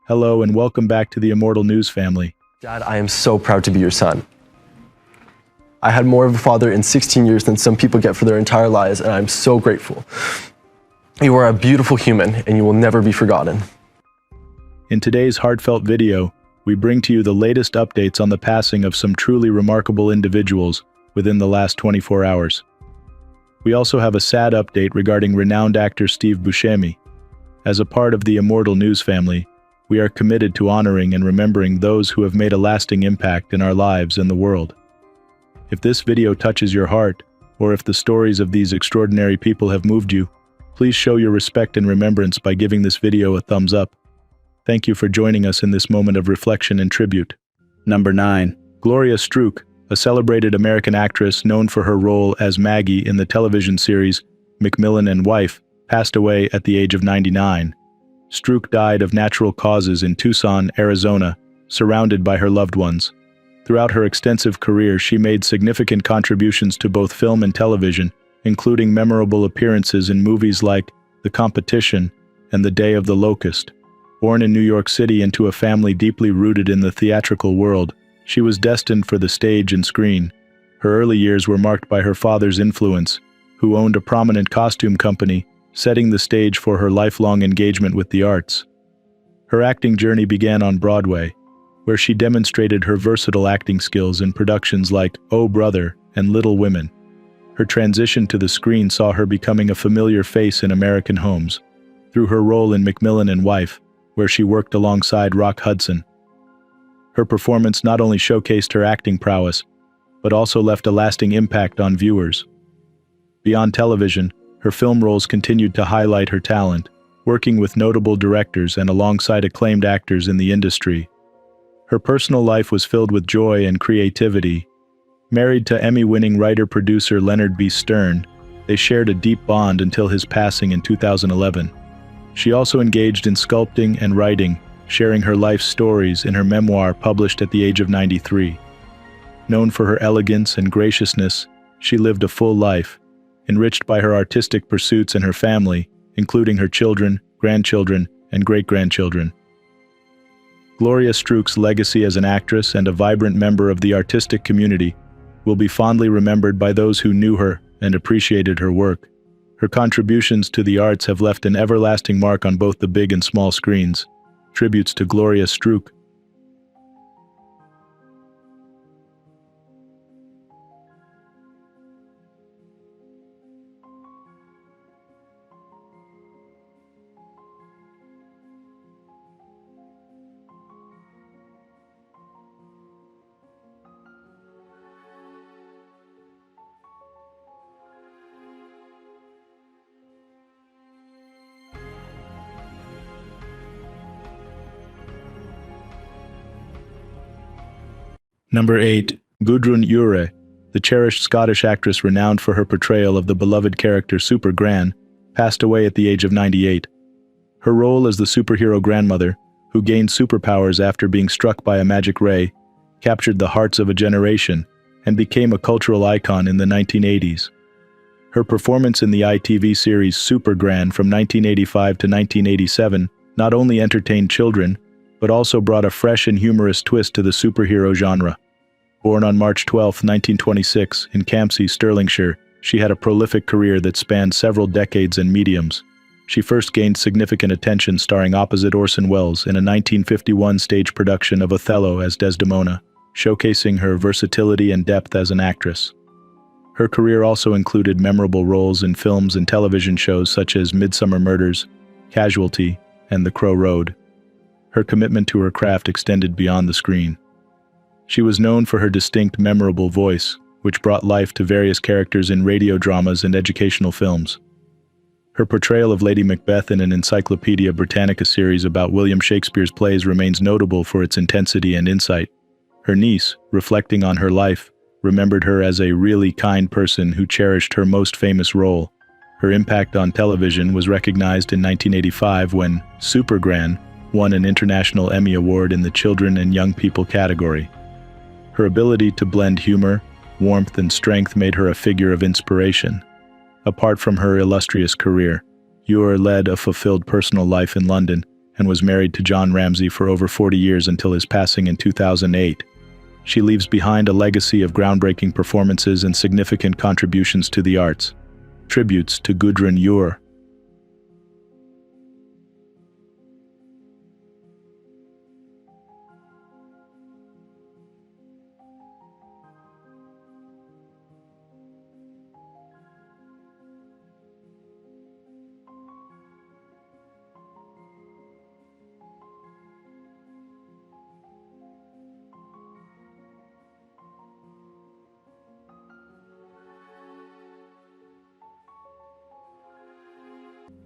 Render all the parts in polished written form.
Hello and welcome back to the Immortal News family. Dad, I am so proud to be your son. I had more of a father in 16 years than some people get for their entire lives, and I'm so grateful. You are a beautiful human, and you will never be forgotten. In today's heartfelt video, we bring to you the latest updates on the passing of some truly remarkable individuals within the last 24 hours. We also have a sad update regarding renowned actor Steve Buscemi. As a part of the Immortal News family, we are committed to honoring and remembering those who have made a lasting impact in our lives and the world. If this video touches your heart, or if the stories of these extraordinary people have moved you, please show your respect and remembrance by giving this video a thumbs up. Thank you for joining us in this moment of reflection and tribute. Number 9. Gloria Stro, a celebrated American actress known for her role as Maggie in the television series Macmillan and Wife, passed away at the age of 99. Stro died of natural causes in Tucson, Arizona, surrounded by her loved ones. Throughout her extensive career, she made significant contributions to both film and television, including memorable appearances in movies like The Competition and The Day of the Locust. Born in New York City into a family deeply rooted in the theatrical world, she was destined for the stage and screen. Her early years were marked by her father's influence, who owned a prominent costume company, setting the stage for her lifelong engagement with the arts. Her acting journey began on Broadway, where she demonstrated her versatile acting skills in productions like Oh Brother and Little Women. Her transition to the screen saw her becoming a familiar face in American homes, through her role in Macmillan and Wife, where she worked alongside Rock Hudson. Her performance not only showcased her acting prowess, but also left a lasting impact on viewers. Beyond television, her film roles continued to highlight her talent, working with notable directors and alongside acclaimed actors in the industry. Her personal life was filled with joy and creativity. Married to Emmy-winning writer-producer Leonard B. Stern, they shared a deep bond until his passing in 2011. She also engaged in sculpting and writing, sharing her life stories in her memoir published at the age of 93. Known for her elegance and graciousness, she lived a full life, enriched by her artistic pursuits and her family, including her children, grandchildren, and great-grandchildren. Gloria Stro's legacy as an actress and a vibrant member of the artistic community will be fondly remembered by those who knew her and appreciated her work. Her contributions to the arts have left an everlasting mark on both the big and small screens. Tributes to Gloria Stro. Number 8. Geraldine Ure, the cherished Scottish actress renowned for her portrayal of the beloved character Super Gran, passed away at the age of 98. Her role as the superhero grandmother, who gained superpowers after being struck by a magic ray, captured the hearts of a generation and became a cultural icon in the 1980s. Her performance in the ITV series Super Gran from 1985 to 1987 not only entertained children, but also brought a fresh and humorous twist to the superhero genre. Born on March 12, 1926, in Campsie, Stirlingshire, she had a prolific career that spanned several decades and mediums. She first gained significant attention starring opposite Orson Welles in a 1951 stage production of Othello as Desdemona, showcasing her versatility and depth as an actress. Her career also included memorable roles in films and television shows such as Midsummer Murders, Casualty, and The Crow Road. Her commitment to her craft extended beyond the screen. She was known for her distinct, memorable voice, which brought life to various characters in radio dramas and educational films. Her portrayal of Lady Macbeth in an Encyclopedia Britannica series about William Shakespeare's plays remains notable for its intensity and insight. Her niece, reflecting on her life, remembered her as a really kind person who cherished her most famous role. Her impact on television was recognized in 1985 when Super Gran won an International Emmy Award in the Children and Young People category. Her ability to blend humor, warmth, and strength made her a figure of inspiration. Apart from her illustrious career, Ure led a fulfilled personal life in London and was married to John Ramsey for over 40 years until his passing in 2008. She leaves behind a legacy of groundbreaking performances and significant contributions to the arts. Tributes to Geraldine Ure.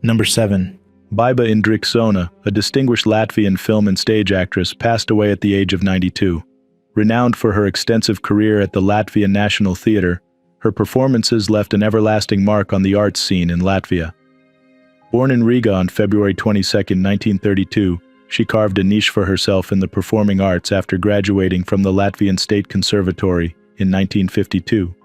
Number 7. Andrius Sona, a distinguished Latvian film and stage actress, passed away at the age of 92. Renowned for her extensive career at the Latvian National Theatre, her performances left an everlasting mark on the arts scene in Latvia. Born in Riga on February 22, 1932, she carved a niche for herself in the performing arts after graduating from the Latvian State Conservatory in 1952.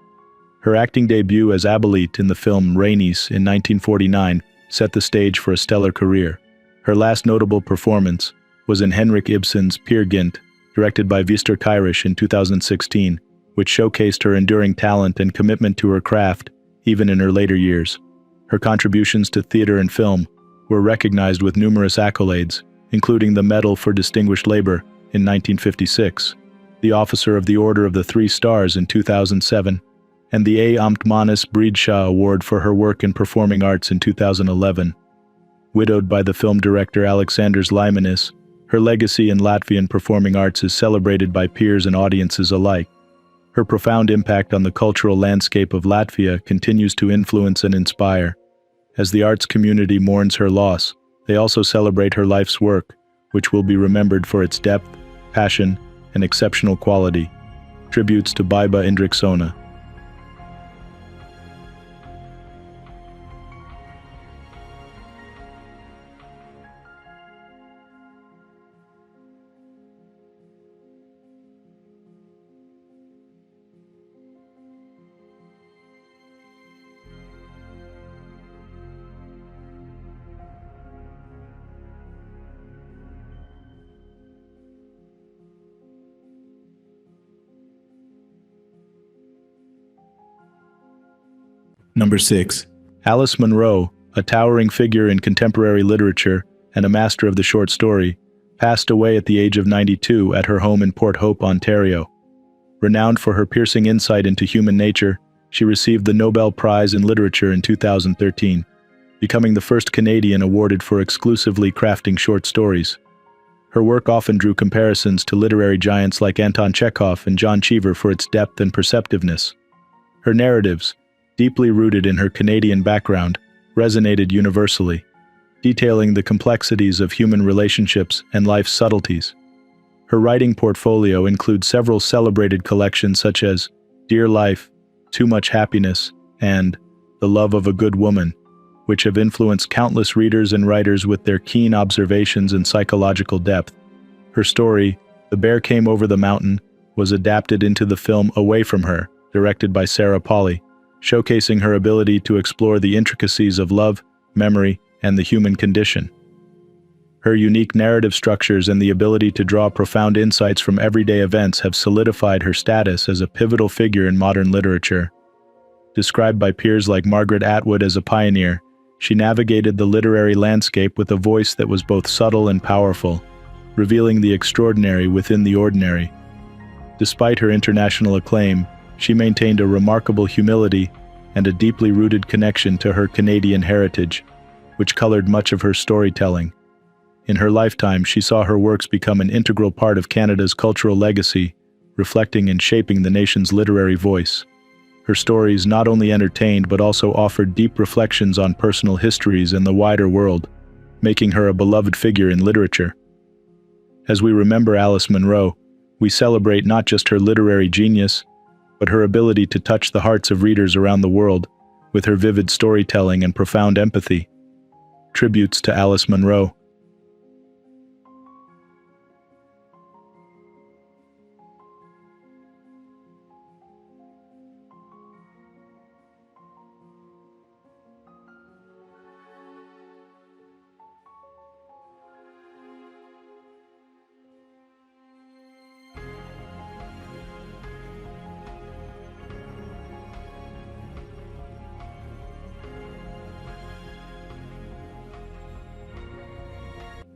Her acting debut as Applegate in the film Rainīs in 1949 set the stage for a stellar career. Her last notable performance was in Henrik Ibsen's Peer Gynt, directed by Víctor Kirish in 2016, which showcased her enduring talent and commitment to her craft, even in her later years. Her contributions to theater and film were recognized with numerous accolades, including the Medal for Distinguished Labor in 1956, the Officer of the Order of the Three Stars in 2007, and the A. Amtmanis Breedshaw Award for her work in performing arts in 2011. Widowed by the film director Aleksandrs Līmenis, her legacy in Latvian performing arts is celebrated by peers and audiences alike. Her profound impact on the cultural landscape of Latvia continues to influence and inspire. As the arts community mourns her loss, they also celebrate her life's work, which will be remembered for its depth, passion, and exceptional quality. Tributes to Andrius Sona. Number 6. Alice Monroe, a towering figure in contemporary literature and a master of the short story, passed away at the age of 92 at her home in Port Hope, Ontario. Renowned for her piercing insight into human nature, she received the Nobel Prize in Literature in 2013, becoming the first Canadian awarded for exclusively crafting short stories. Her work often drew comparisons to literary giants like Anton Chekhov and John Cheever for its depth and perceptiveness. Her narratives, deeply rooted in her Canadian background, resonated universally, detailing the complexities of human relationships and life's subtleties. Her writing portfolio includes several celebrated collections such as Dear Life, Too Much Happiness, and The Love of a Good Woman, which have influenced countless readers and writers with their keen observations and psychological depth. Her story, The Bear Came Over the Mountain, was adapted into the film Away From Her, directed by Sarah Polley, showcasing her ability to explore the intricacies of love, memory, and the human condition. Her unique narrative structures and the ability to draw profound insights from everyday events have solidified her status as a pivotal figure in modern literature. Described by peers like Margaret Atwood as a pioneer, she navigated the literary landscape with a voice that was both subtle and powerful, revealing the extraordinary within the ordinary. Despite her international acclaim, she maintained a remarkable humility and a deeply rooted connection to her Canadian heritage, which colored much of her storytelling. In her lifetime, she saw her works become an integral part of Canada's cultural legacy, reflecting and shaping the nation's literary voice. Her stories not only entertained but also offered deep reflections on personal histories and the wider world, making her a beloved figure in literature. As we remember Alice Monroe, we celebrate not just her literary genius, but her ability to touch the hearts of readers around the world with her vivid storytelling and profound empathy. Tributes to Alice Monroe.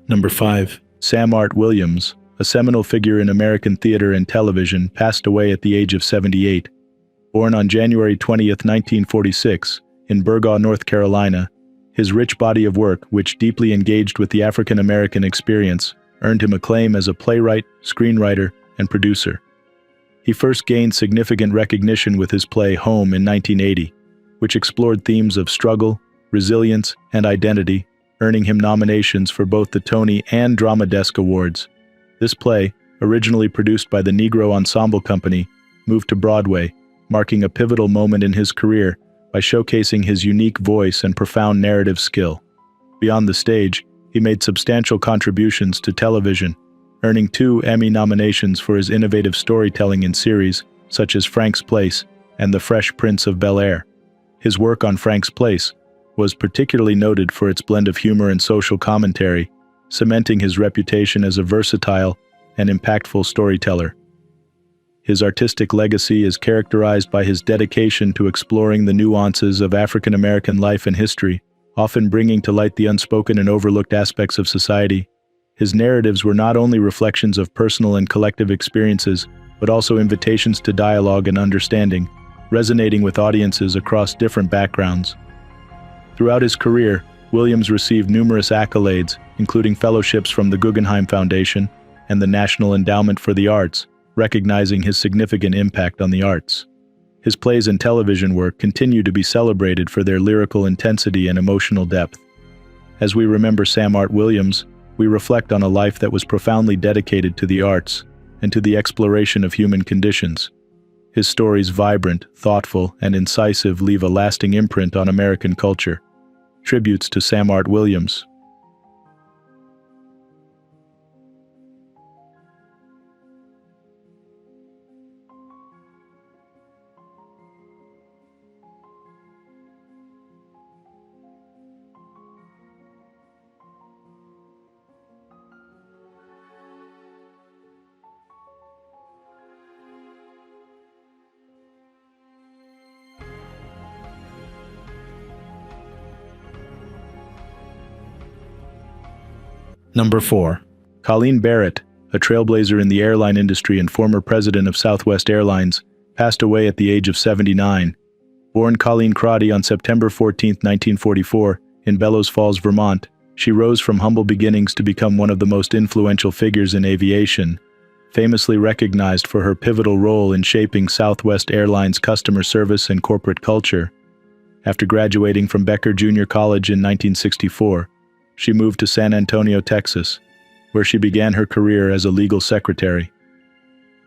Number 5. Sam Art Williams, a seminal figure in American theater and television, passed away at the age of 78. Born on January 20, 1946, in Burgaw, North Carolina, his rich body of work, which deeply engaged with the African American experience, earned him acclaim as a playwright, screenwriter, and producer. He first gained significant recognition with his play Home in 1980, which explored themes of struggle, resilience, and identity, earning him nominations for both the Tony and Drama Desk Awards. This play, originally produced by the Negro Ensemble Company, moved to Broadway, marking a pivotal moment in his career by showcasing his unique voice and profound narrative skill. Beyond the stage, he made substantial contributions to television, earning 2 Emmy nominations for his innovative storytelling in series such as Frank's Place and The Fresh Prince of Bel-Air. His work on Frank's Place was particularly noted for its blend of humor and social commentary, cementing his reputation as a versatile and impactful storyteller. His artistic legacy is characterized by his dedication to exploring the nuances of African American life and history, often bringing to light the unspoken and overlooked aspects of society. His narratives were not only reflections of personal and collective experiences, but also invitations to dialogue and understanding, resonating with audiences across different backgrounds. Throughout his career, Williams received numerous accolades, including fellowships from the Guggenheim Foundation and the National Endowment for the Arts, recognizing his significant impact on the arts. His plays and television work continue to be celebrated for their lyrical intensity and emotional depth. As we remember Sam Art Williams, we reflect on a life that was profoundly dedicated to the arts and to the exploration of human conditions. His stories, vibrant, thoughtful, and incisive, leave a lasting imprint on American culture. Tributes to Sam Art Williams. Number 4. Colleen Barrett, a trailblazer in the airline industry and former president of Southwest Airlines, passed away at the age of 79. Born Colleen Crotty on September 14, 1944, in Bellows Falls, Vermont, she rose from humble beginnings to become one of the most influential figures in aviation, famously recognized for her pivotal role in shaping Southwest Airlines' customer service and corporate culture. After graduating from Becker Junior College in 1964, she moved to San Antonio, Texas, where she began her career as a legal secretary.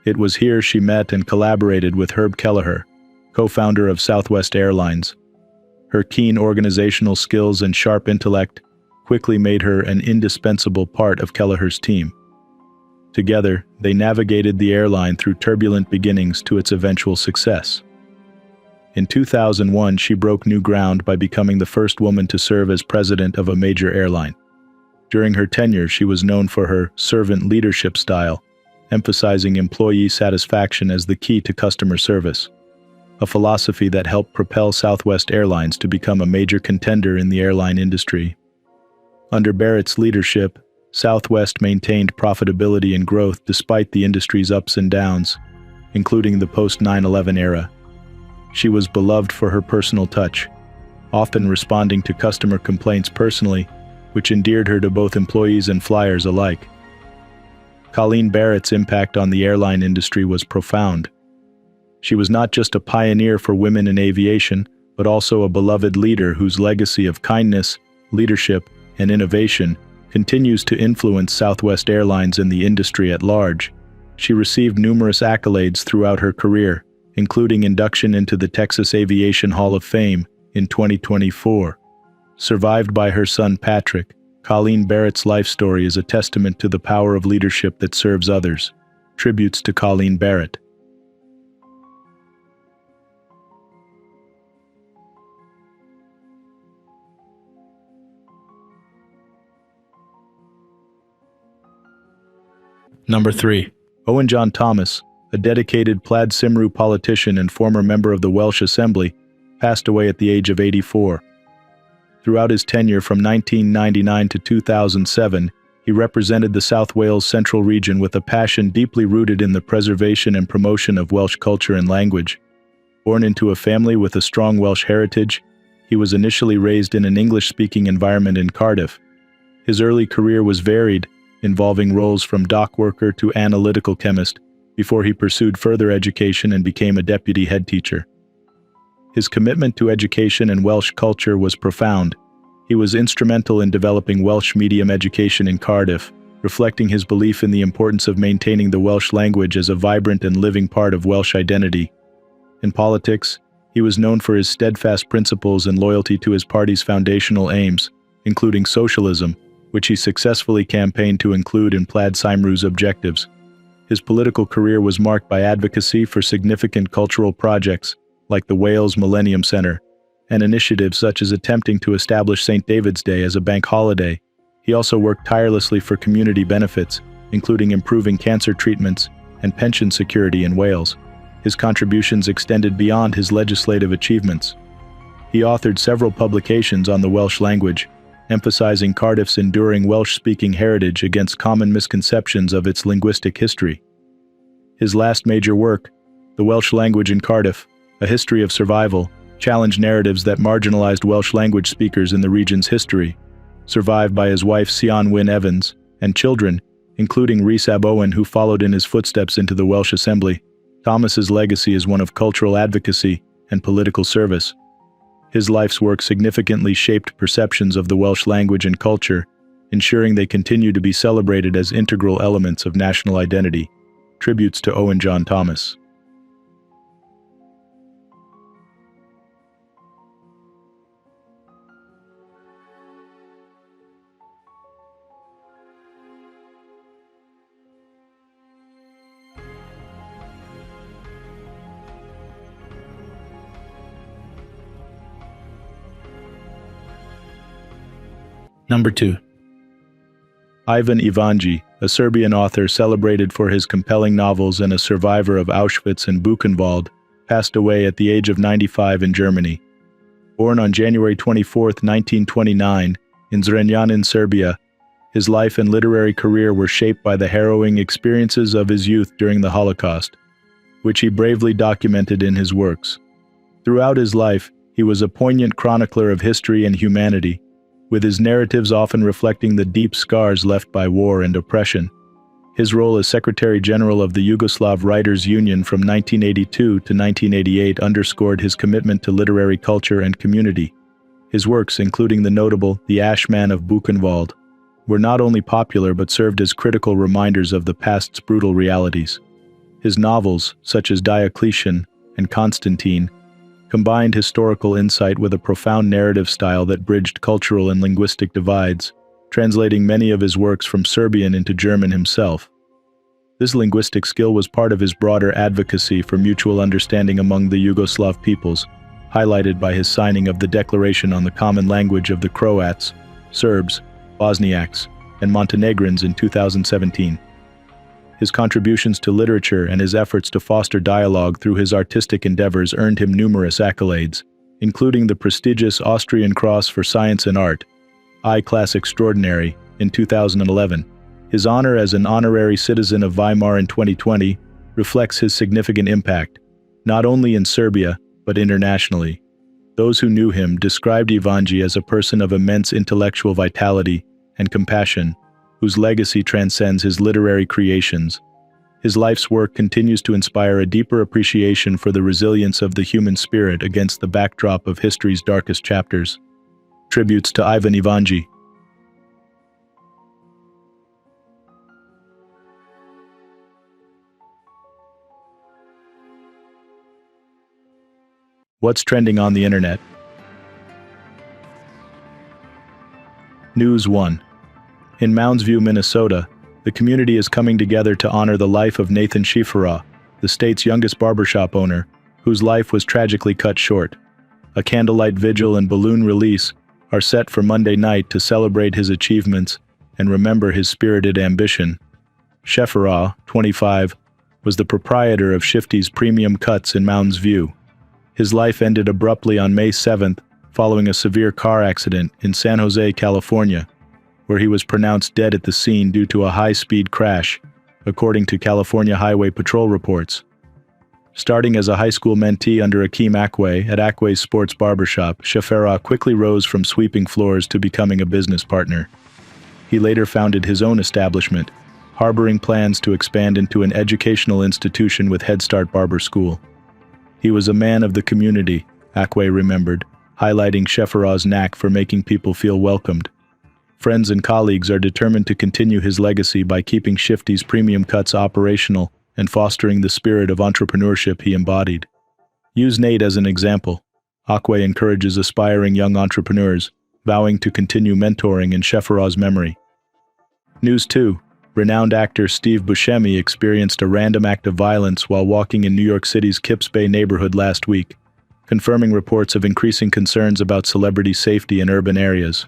It was here she met and collaborated with Herb Kelleher, co-founder of Southwest Airlines. Her keen organizational skills and sharp intellect quickly made her an indispensable part of Kelleher's team. Together, they navigated the airline through turbulent beginnings to its eventual success. In 2001, she broke new ground by becoming the first woman to serve as president of a major airline. During her tenure, she was known for her servant leadership style, emphasizing employee satisfaction as the key to customer service, a philosophy that helped propel Southwest Airlines to become a major contender in the airline industry. Under Barrett's leadership, Southwest maintained profitability and growth despite the industry's ups and downs, including the post-9/11 era. She was beloved for her personal touch, often responding to customer complaints personally, which endeared her to both employees and flyers alike. Colleen Barrett's impact on the airline industry was profound. She was not just a pioneer for women in aviation, but also a beloved leader whose legacy of kindness, leadership, and innovation continues to influence Southwest Airlines and the industry at large. She received numerous accolades throughout her career, including induction into the Texas Aviation Hall of Fame in 2024. Survived by her son Patrick, Colleen Barrett's life story is a testament to the power of leadership that serves others. Tributes to Colleen Barrett. Number 3. Owen John Thomas, a dedicated Plaid Cymru politician and former member of the Welsh Assembly, passed away at the age of 84. Throughout his tenure from 1999 to 2007, He represented the South Wales Central region with a passion deeply rooted in the preservation and promotion of Welsh culture and language. Born into a family with a strong Welsh heritage, he was initially raised in an English-speaking environment in Cardiff. His early career was varied, involving roles from dock worker to analytical chemist, before he pursued further education and became a deputy head teacher. His commitment to education and Welsh culture was profound. He was instrumental in developing Welsh medium education in Cardiff, reflecting his belief in the importance of maintaining the Welsh language as a vibrant and living part of Welsh identity. In politics, he was known for his steadfast principles and loyalty to his party's foundational aims, including socialism, which he successfully campaigned to include in Plaid Cymru's objectives. His political career was marked by advocacy for significant cultural projects, like the Wales Millennium Centre, and initiatives such as attempting to establish St. David's Day as a bank holiday. He also worked tirelessly for community benefits, including improving cancer treatments and pension security in Wales. His contributions extended beyond his legislative achievements. He authored several publications on the Welsh language, emphasizing Cardiff's enduring Welsh-speaking heritage against common misconceptions of its linguistic history. His last major work, The Welsh Language in Cardiff, A History of Survival, challenged narratives that marginalized Welsh language speakers in the region's history. Survived by his wife Sion Wyn Evans, and children, including Rhys ab Owen, who followed in his footsteps into the Welsh Assembly, Thomas's legacy is one of cultural advocacy and political service. His life's work significantly shaped perceptions of the Welsh language and culture, ensuring they continue to be celebrated as integral elements of national identity. Tributes to Owen John Thomas. Number 2. Ivan Ivanji, a Serbian author celebrated for his compelling novels and a survivor of Auschwitz and Buchenwald, passed away at the age of 95 in Germany. Born on January 24, 1929, in Zrenjanin, Serbia, his life and literary career were shaped by the harrowing experiences of his youth during the Holocaust, which he bravely documented in his works. Throughout his life, he was a poignant chronicler of history and humanity, with his narratives often reflecting the deep scars left by war and oppression. His role as Secretary General of the Yugoslav Writers' Union from 1982 to 1988 underscored his commitment to literary culture and community. His works, including the notable The Ashman of Buchenwald, were not only popular but served as critical reminders of the past's brutal realities. His novels, such as Diocletian and Constantine, combined historical insight with a profound narrative style that bridged cultural and linguistic divides, translating many of his works from Serbian into German himself. This linguistic skill was part of his broader advocacy for mutual understanding among the Yugoslav peoples, highlighted by his signing of the Declaration on the Common Language of the Croats, Serbs, Bosniaks, and Montenegrins in 2017. His contributions to literature and his efforts to foster dialogue through his artistic endeavors earned him numerous accolades, including the prestigious Austrian Cross for Science and Art, I-Class Extraordinary, in 2011. His honor as an honorary citizen of Weimar in 2020 reflects his significant impact, not only in Serbia, but internationally. Those who knew him described Ivanji as a person of immense intellectual vitality and compassion, whose legacy transcends his literary creations. His life's work continues to inspire a deeper appreciation for the resilience of the human spirit against the backdrop of history's darkest chapters. Tributes to Ivan Ivanji. What's trending on the internet? News 1. In Mounds View, Minnesota, the community is coming together to honor the life of Nathan Sharro, the state's youngest barbershop owner, whose life was tragically cut short. A candlelight vigil and balloon release are set for Monday night to celebrate his achievements and remember his spirited ambition. Sharro, 25, was the proprietor of Shifty's Premium Cuts in Mounds View. His life ended abruptly on May 7th following a severe car accident in San Jose, California. where he was pronounced dead at the scene due to a high-speed crash, according to California Highway Patrol reports. Starting as a high school mentee under Akeem Akwe at Akwe's Sports Barbershop, Sharro quickly rose from sweeping floors to becoming a business partner. He later founded his own establishment, harboring plans to expand into an educational institution with Head Start Barber School. He was a man of the community, Akwe remembered, highlighting Sharro's knack for making people feel welcomed. Friends and colleagues are determined to continue his legacy by keeping Shifty's premium cuts operational and fostering the spirit of entrepreneurship he embodied. Use Nate as an example. Akwe encourages aspiring young entrepreneurs, vowing to continue mentoring in Sharro's memory. News 2. Renowned actor Steve Buscemi experienced a random act of violence while walking in New York City's Kips Bay neighborhood last week, confirming reports of increasing concerns about celebrity safety in urban areas.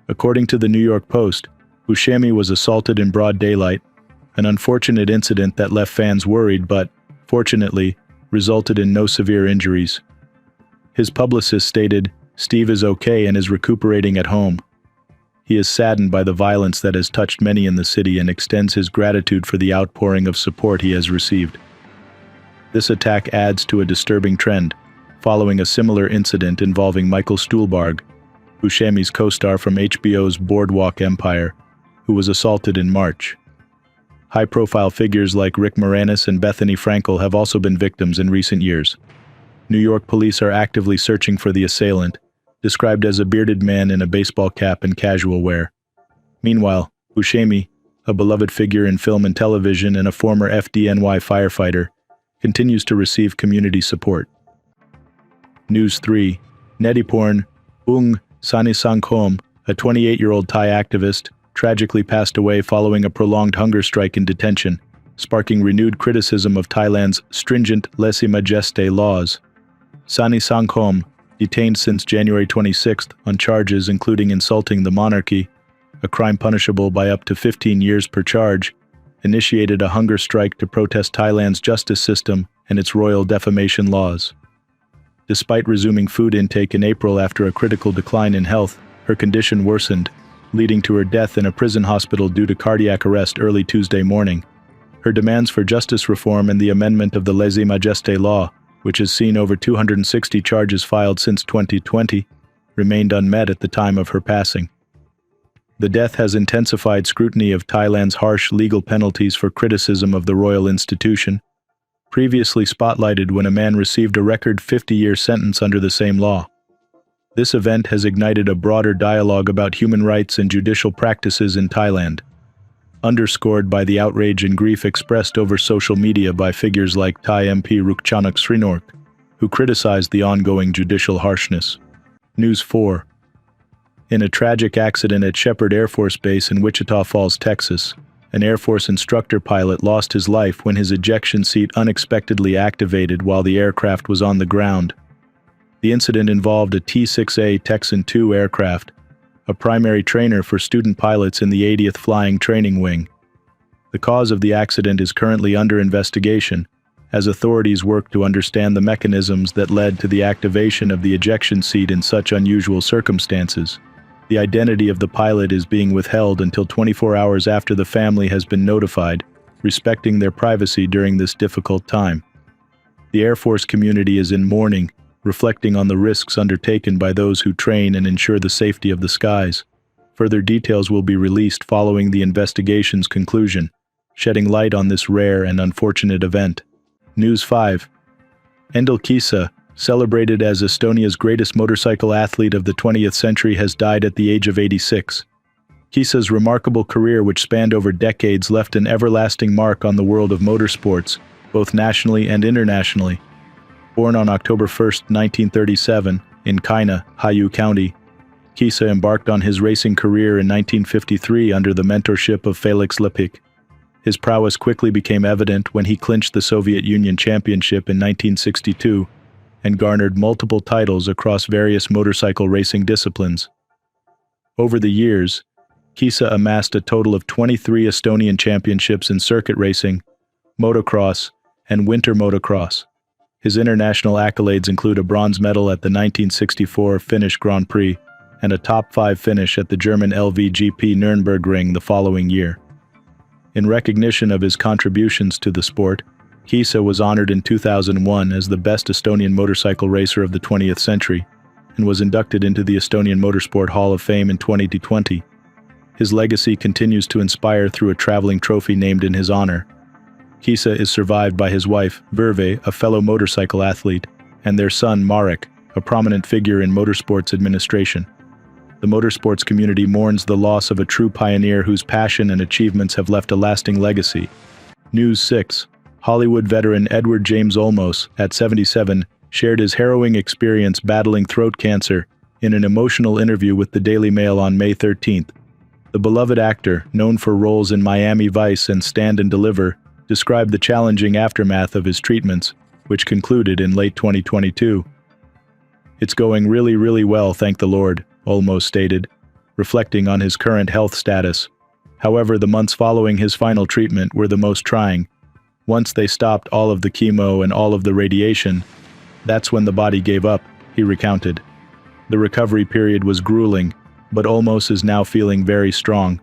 According to the New York Post, Buscemi was assaulted in broad daylight, an unfortunate incident that left fans worried but, fortunately, resulted in no severe injuries. His publicist stated, "Steve is okay and is recuperating at home." He is saddened by the violence that has touched many in the city and extends his gratitude for the outpouring of support he has received. This attack adds to a disturbing trend, following a similar incident involving Michael Stuhlbarg, Buscemi's co-star from HBO's Boardwalk Empire, who was assaulted in March. High-profile figures like Rick Moranis and Bethany Frankel have also been victims in recent years. New York police are actively searching for the assailant, described as a bearded man in a baseball cap and casual wear. Meanwhile, Buscemi, a beloved figure in film and television and a former FDNY firefighter, continues to receive community support. News 3. Netiporn Ung Sanisangkhom, a 28-year-old Thai activist, tragically passed away following a prolonged hunger strike in detention, sparking renewed criticism of Thailand's stringent lèse-majesté laws. Sanisangkhom, detained since January 26 on charges including insulting the monarchy, a crime punishable by up to 15 years per charge, initiated a hunger strike to protest Thailand's justice system and its royal defamation laws. Despite resuming food intake in April after a critical decline in health, her condition worsened, leading to her death in a prison hospital due to cardiac arrest early Tuesday morning. Her demands for justice reform and the amendment of the lèse-majesté law, which has seen over 260 charges filed since 2020, remained unmet at the time of her passing. The death has intensified scrutiny of Thailand's harsh legal penalties for criticism of the royal institution, previously spotlighted when a man received a record 50-year sentence under the same law. This event has ignited a broader dialogue about human rights and judicial practices in Thailand, underscored by the outrage and grief expressed over social media by figures like Thai MP Rukchanak Srinork, who criticized the ongoing judicial harshness. News 4. In a tragic accident at Shepherd Air Force Base in Wichita Falls, Texas, an Air Force instructor pilot lost his life when his ejection seat unexpectedly activated while the aircraft was on the ground. The incident involved a T-6A Texan II aircraft, a primary trainer for student pilots in the 80th Flying Training Wing. The cause of the accident is currently under investigation, as authorities work to understand the mechanisms that led to the activation of the ejection seat in such unusual circumstances. The identity of the pilot is being withheld until 24 hours after the family has been notified, respecting their privacy during this difficult time. The Air Force community is in mourning, reflecting on the risks undertaken by those who train and ensure the safety of the skies. Further details will be released following the investigation's conclusion, shedding light on this rare and unfortunate event. News 5. Endel Kisa, celebrated as Estonia's greatest motorcycle athlete of the 20th century, has died at the age of 86. Kisa's remarkable career, which spanned over decades, left an everlasting mark on the world of motorsports, both nationally and internationally. Born on October 1, 1937, in Kaina, Hiiu County, Kisa embarked on his racing career in 1953 under the mentorship of Felix Lepik. His prowess quickly became evident when he clinched the Soviet Union Championship in 1962 and garnered multiple titles across various motorcycle racing disciplines. Over the years, Kisa amassed a total of 23 Estonian championships in circuit racing, motocross, and winter motocross. His international accolades include a bronze medal at the 1964 Finnish Grand Prix, and a top 5 finish at the German LVGP Nürnberg the following year. In recognition of his contributions to the sport, Kisa was honored in 2001 as the best Estonian motorcycle racer of the 20th century and was inducted into the Estonian Motorsport Hall of Fame in 2020. His legacy continues to inspire through a traveling trophy named in his honor. Kisa is survived by his wife, Virve, a fellow motorcycle athlete, and their son, Marek, a prominent figure in motorsports administration. The motorsports community mourns the loss of a true pioneer whose passion and achievements have left a lasting legacy. News 6. Hollywood veteran Edward James Olmos, at 77, shared his harrowing experience battling throat cancer in an emotional interview with the Daily Mail on May 13th. The beloved actor, known for roles in Miami Vice and Stand and Deliver, described the challenging aftermath of his treatments, which concluded in late 2022. "It's going really well, thank the Lord," Olmos stated, reflecting on his current health status. However, the months following his final treatment were the most trying. Once they stopped all of the chemo and all of the radiation, that's when the body gave up, he recounted. The recovery period was grueling, but Olmos is now feeling very strong.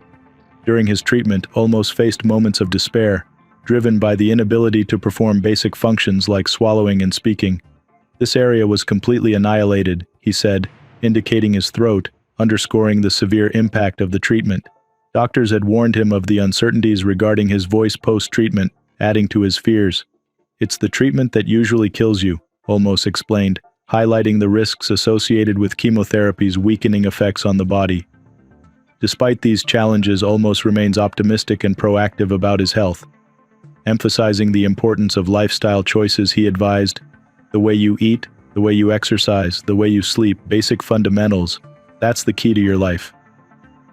During his treatment, Olmos faced moments of despair, driven by the inability to perform basic functions like swallowing and speaking. "This area was completely annihilated," he said, indicating his throat, underscoring the severe impact of the treatment. Doctors had warned him of the uncertainties regarding his voice post-treatment, adding to his fears. "It's the treatment that usually kills you," Olmos explained, highlighting the risks associated with chemotherapy's weakening effects on the body. Despite these challenges, Olmos remains optimistic and proactive about his health. Emphasizing the importance of lifestyle choices, he advised, "The way you eat, the way you exercise, the way you sleep, basic fundamentals, that's the key to your life."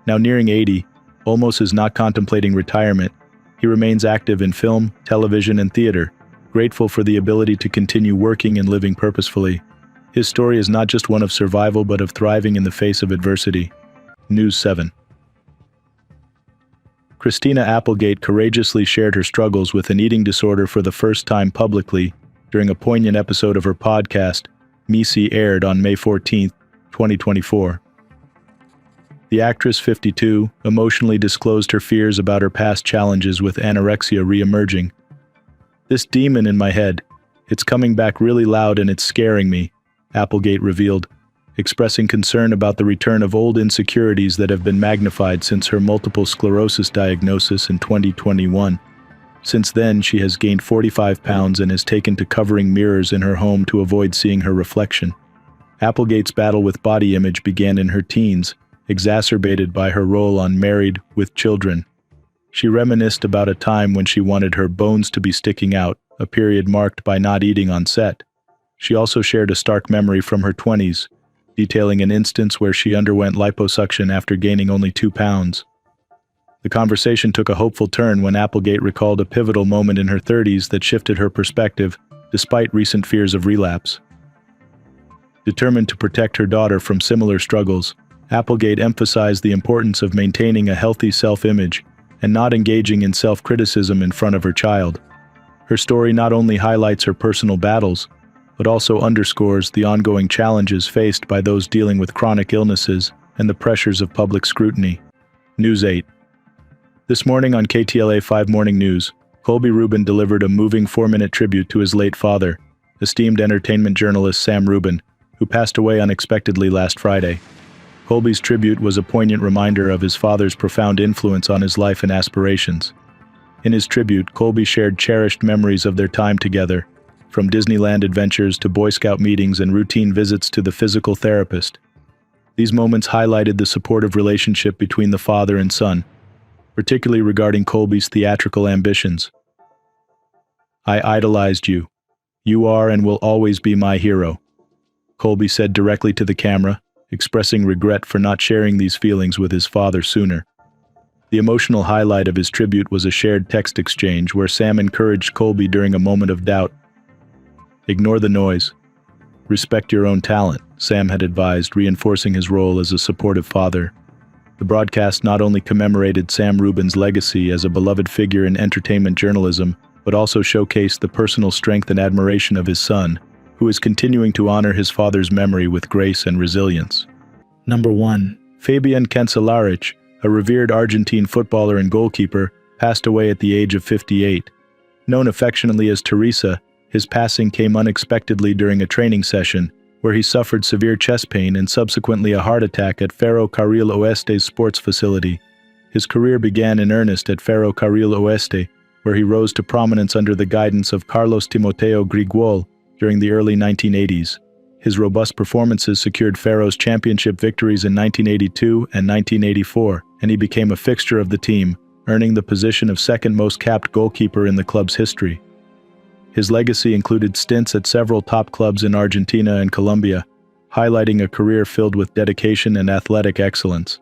Now nearing 80, Olmos is not contemplating retirement. He remains active in film, television, and theater, grateful for the ability to continue working and living purposefully. His story is not just one of survival but of thriving in the face of adversity. News 7. Christina Applegate courageously shared her struggles with an eating disorder for the first time publicly during a poignant episode of her podcast, Misi, aired on May 14, 2024. The actress, 52, emotionally disclosed her fears about her past challenges with anorexia re-emerging. "This demon in my head, it's coming back really loud and it's scaring me," Applegate revealed, expressing concern about the return of old insecurities that have been magnified since her multiple sclerosis diagnosis in 2021. Since then, she has gained 45 pounds and has taken to covering mirrors in her home to avoid seeing her reflection. Applegate's battle with body image began in her teens, exacerbated by her role on Married with Children. She reminisced about a time when she wanted her bones to be sticking out, a period marked by not eating on set. She also shared a stark memory from her 20s, detailing an instance where she underwent liposuction after gaining only 2 pounds. The conversation took a hopeful turn when Applegate recalled a pivotal moment in her 30s that shifted her perspective, despite recent fears of relapse. Determined to protect her daughter from similar struggles, Applegate emphasized the importance of maintaining a healthy self-image and not engaging in self-criticism in front of her child. Her story not only highlights her personal battles, but also underscores the ongoing challenges faced by those dealing with chronic illnesses and the pressures of public scrutiny. News 8. This morning on KTLA 5 Morning News, Colby Rubin delivered a moving 4-minute tribute to his late father, esteemed entertainment journalist Sam Rubin, who passed away unexpectedly last Friday. Colby's tribute was a poignant reminder of his father's profound influence on his life and aspirations. In his tribute, Colby shared cherished memories of their time together, from Disneyland adventures to Boy Scout meetings and routine visits to the physical therapist. These moments highlighted the supportive relationship between the father and son, particularly regarding Colby's theatrical ambitions. "I idolized you. You are and will always be my hero," Colby said directly to the camera, expressing regret for not sharing these feelings with his father sooner. The emotional highlight of his tribute was a shared text exchange where Sam encouraged Colby during a moment of doubt. "Ignore the noise. Respect your own talent," Sam had advised, reinforcing his role as a supportive father. The broadcast not only commemorated Sam Rubin's legacy as a beloved figure in entertainment journalism, but also showcased the personal strength and admiration of his son, who is continuing to honor his father's memory with grace and resilience. Number 1. Fabian Canel, a revered Argentine footballer and goalkeeper, passed away at the age of 58. Known affectionately as Teresa, his passing came unexpectedly during a training session, where he suffered severe chest pain and subsequently a heart attack at Ferrocarril Oeste's sports facility. His career began in earnest at Ferrocarril Oeste, where he rose to prominence under the guidance of Carlos Timoteo Griguol during the early 1980s. His robust performances secured Ferro's championship victories in 1982 and 1984, and he became a fixture of the team, earning the position of second most capped goalkeeper in the club's history. His legacy included stints at several top clubs in Argentina and Colombia, highlighting a career filled with dedication and athletic excellence.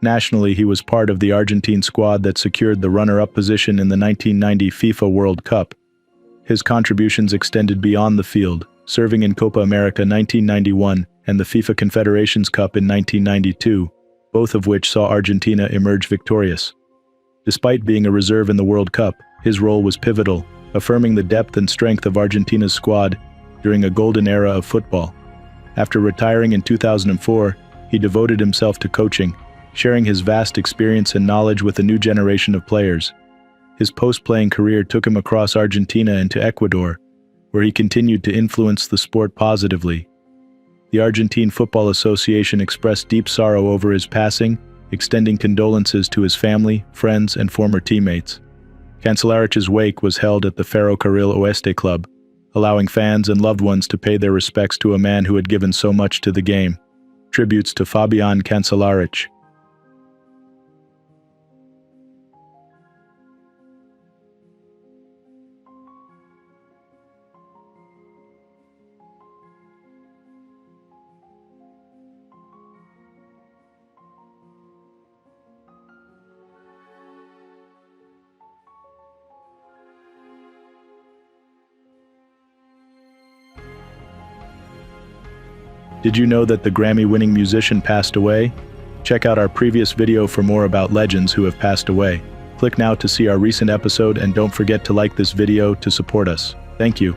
Nationally, he was part of the Argentine squad that secured the runner-up position in the 1990 FIFA World Cup. His contributions extended beyond the field, serving in Copa America 1991 and the FIFA Confederations Cup in 1992, both of which saw Argentina emerge victorious. Despite being a reserve in the World Cup, his role was pivotal, affirming the depth and strength of Argentina's squad during a golden era of football. After retiring in 2004, he devoted himself to coaching, sharing his vast experience and knowledge with a new generation of players. His post-playing career took him across Argentina and to Ecuador, where he continued to influence the sport positively. The Argentine Football Association expressed deep sorrow over his passing, extending condolences to his family, friends, and former teammates. Cancelarich's wake was held at the Ferrocarril Oeste Club, allowing fans and loved ones to pay their respects to a man who had given so much to the game. Tributes to Fabian Cancelarich. Did you know that the Grammy-winning musician passed away? Check out our previous video for more about legends who have passed away. Click now to see our recent episode and don't forget to like this video to support us. Thank you.